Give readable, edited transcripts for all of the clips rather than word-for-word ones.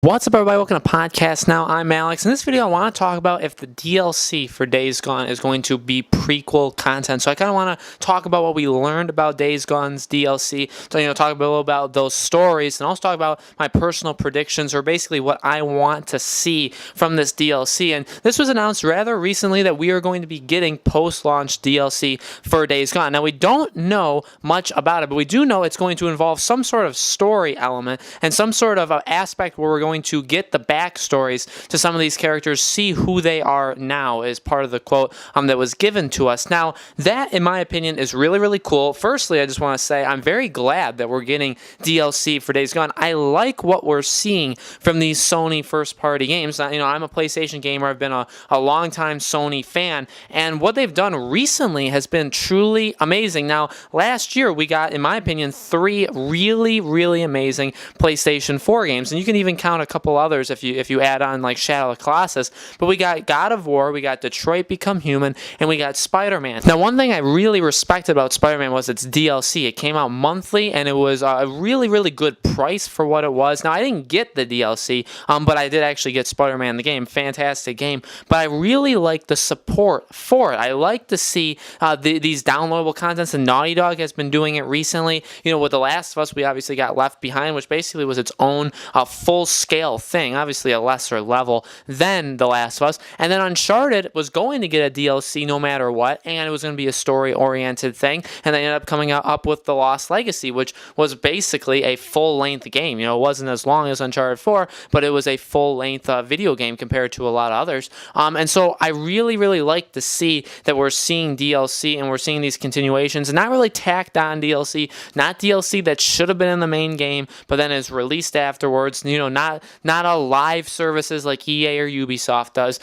What's up, everybody? Welcome to Podcast Now. I'm Alex. In this video, I want to talk about if the DLC for Days Gone is going to be prequel content. So I kind of want to talk about what we learned about Days Gone's DLC. So, talk a little about those stories, and also talk about my personal predictions, or basically what I want to see from this DLC. And this was announced rather recently that we are going to be getting post-launch DLC for Days Gone. Now, we don't know much about it, but we do know it's going to involve some sort of story element and some sort of aspect where we're going to get the backstories to some of these characters, see who they are now, is part of the quote that was given to us. Now, that, in my opinion, is really, really cool. Firstly, I just want to say I'm very glad that we're getting DLC for Days Gone. I like what we're seeing from these Sony first-party games. I'm a PlayStation gamer. I've been a long-time Sony fan, and what they've done recently has been truly amazing. Now, last year, we got, in my opinion, 3 really, really amazing PlayStation 4 games, and you can even count a couple others if you add on like Shadow of the Colossus. But we got God of War, we got Detroit Become Human, and we got Spider-Man. Now, one thing I really respected about Spider-Man was its DLC. It came out monthly, and it was a really, really good price for what it was. Now, I didn't get the DLC, but I did actually get Spider-Man the game. Fantastic game. But I really like the support for it. I like to see these downloadable contents, and Naughty Dog has been doing it recently. With The Last of Us, we obviously got Left Behind, which basically was its own full-scale thing, obviously a lesser level than The Last of Us. And then Uncharted was going to get a DLC no matter what, and it was going to be a story-oriented thing, and they ended up coming up with The Lost Legacy, which was basically a full-length game. It wasn't as long as Uncharted 4, but it was a full-length video game compared to a lot of others. And so I really, really like to see that we're seeing DLC and we're seeing these continuations, and not really tacked on DLC, not DLC that should have been in the main game, but then is released afterwards. Not a live services like EA or Ubisoft does.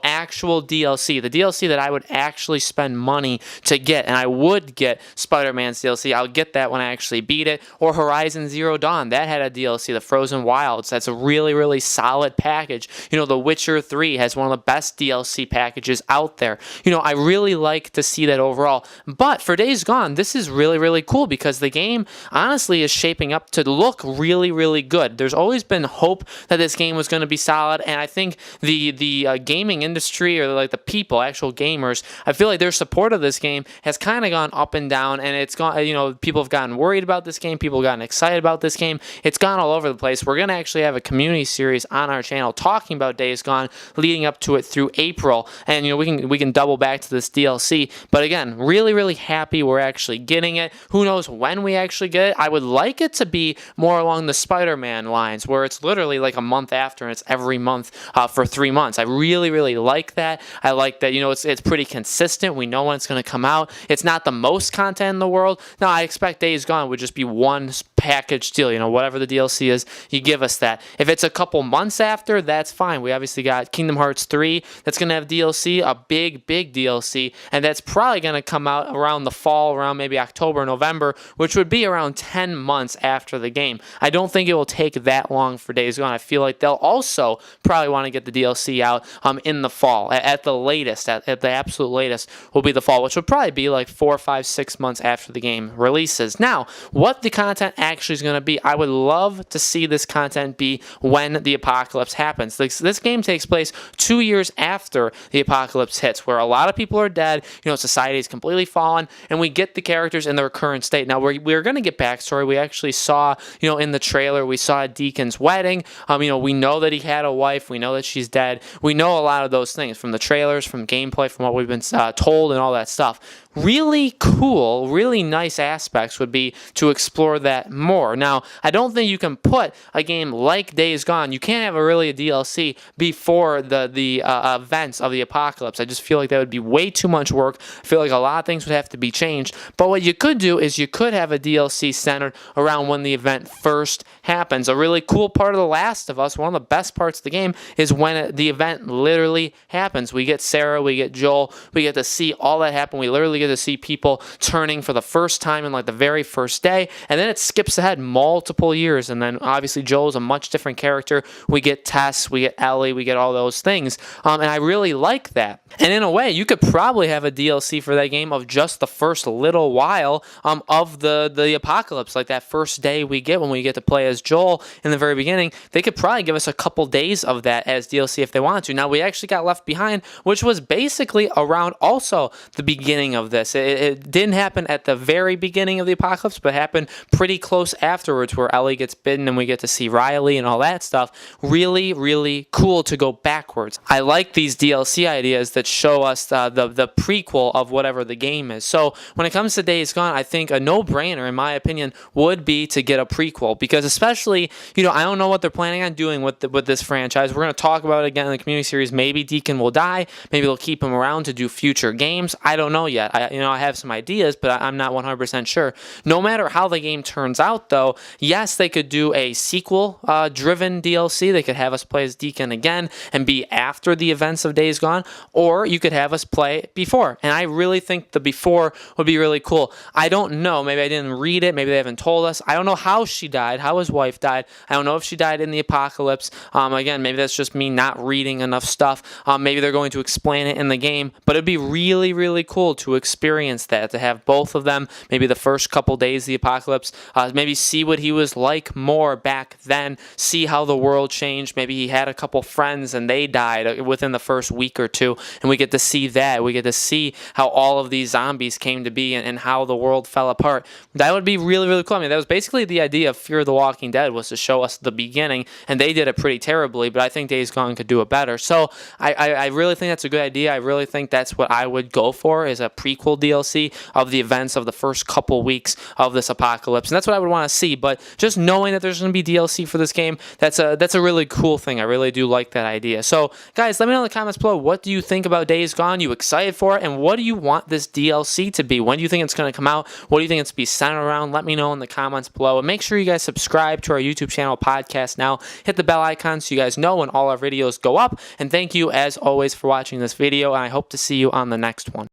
Actual DLC, the DLC that I would actually spend money to get, and I would get Spider-Man's DLC. I'll get that when I actually beat it. Or Horizon Zero Dawn, that had a DLC, The Frozen Wilds. That's a really, really solid package. The Witcher 3 has one of the best DLC packages out there. I really like to see that overall. But for Days Gone, this is really, really cool because the game honestly is shaping up to look really, really good. There's always been hope that this game was going to be solid, and I think the gaming industry, or like the people, actual gamers, I feel like their support of this game has kind of gone up and down, and it's gone. People have gotten worried about this game, people have gotten excited about this game. It's gone all over the place. We're going to actually have a community series on our channel talking about Days Gone, leading up to it through April, and we can double back to this DLC. But again, really, really happy we're actually getting it. Who knows when we actually get it? I would like it to be more along the Spider-Man lines, where it's literally like a month after, and it's every month for 3 months. I really, really like that. I like that, it's pretty consistent. We know when it's going to come out. It's not the most content in the world. Now, I expect Days Gone would just be one package deal. Whatever the DLC is, you give us that. If it's a couple months after, that's fine. We obviously got Kingdom Hearts 3 that's going to have DLC, a big, big DLC, and that's probably going to come out around the fall, around maybe October, November, which would be around 10 months after the game. I don't think it will take that long for Days Gone. I feel like they'll also probably want to get the DLC out in the fall. At the latest, at the absolute latest, will be the fall, which would probably be like 4, 5, 6 months after the game releases. Now, what the content actually is going to be, I would love to see this content be when the apocalypse happens. This game takes place 2 years after the apocalypse hits, where a lot of people are dead, society is completely fallen, and we get the characters in their current state. Now, we're going to get backstory. We actually saw, in the trailer, we saw Deacon's wedding. We know that he had a wife. We know that she's dead. We know a lot of those things from the trailers, from gameplay, from what we've been told, and all that stuff. Really cool, really nice aspects would be to explore that more. Now, I don't think you can put a game like Days Gone, you can't have a DLC before the events of the apocalypse. I just feel like that would be way too much work. I feel like a lot of things would have to be changed. But what you could do is you could have a DLC centered around when the event first happens. A really cool part of The Last of Us, one of the best parts of the game, is when the event literally happens. We get Sarah, we get Joel, we get to see all that happen. We literally get get to see people turning for the first time in like the very first day, and then it skips ahead multiple years, and then obviously Joel's a much different character. We get Tess, we get Ellie, we get all those things, and I really like that. And in a way, you could probably have a DLC for that game of just the first little while of the apocalypse, like that first day we get when we get to play as Joel in the very beginning. They could probably give us a couple days of that as DLC if they wanted to. Now, we actually got Left Behind, which was basically around also the beginning of this. It didn't happen at the very beginning of the apocalypse, but happened pretty close afterwards, where Ellie gets bitten and we get to see Riley and all that stuff. Really, really cool to go backwards. I like these DLC ideas that show us the prequel of whatever the game is. So when it comes to Days Gone, I think a no-brainer, in my opinion, would be to get a prequel, because especially, I don't know what they're planning on doing with this franchise. We're going to talk about it again in the community series. Maybe Deacon will die. Maybe they'll keep him around to do future games. I don't know yet. I have some ideas, but I'm not 100% sure. No matter how the game turns out, though, yes, they could do a sequel-driven DLC. They could have us play as Deacon again and be after the events of Days Gone, or you could have us play before. And I really think the before would be really cool. I don't know. Maybe I didn't read it. Maybe they haven't told us. I don't know how she died, how his wife died. I don't know if she died in the apocalypse. Again, maybe that's just me not reading enough stuff. Maybe they're going to explain it in the game, but it'd be really, really cool to experience that, to have both of them, maybe the first couple days of the apocalypse, maybe see what he was like more back then, see how the world changed. Maybe he had a couple friends and they died within the first week or two, and we get to see that. We get to see how all of these zombies came to be and how the world fell apart. That would be really, really cool. I mean, that was basically the idea of Fear the Walking Dead, was to show us the beginning, and they did it pretty terribly, but I think Days Gone could do it better. So I really think that's a good idea. I really think that's what I would go for, is a prequel DLC of the events of the first couple weeks of this apocalypse, and that's what I would want to see. But just knowing that there's going to be DLC for this game, that's a really cool thing. I really do like that idea. So guys, let me know in the comments below, what do you think about Days Gone? You excited for it? And what do you want this DLC to be? When do you think it's going to come out? What do you think it's be centered around? Let me know in the comments below. And make sure you guys subscribe to our YouTube channel, Podcast Now. Hit the bell icon so you guys know when all our videos go up. And thank you, as always, for watching this video. And I hope to see you on the next one.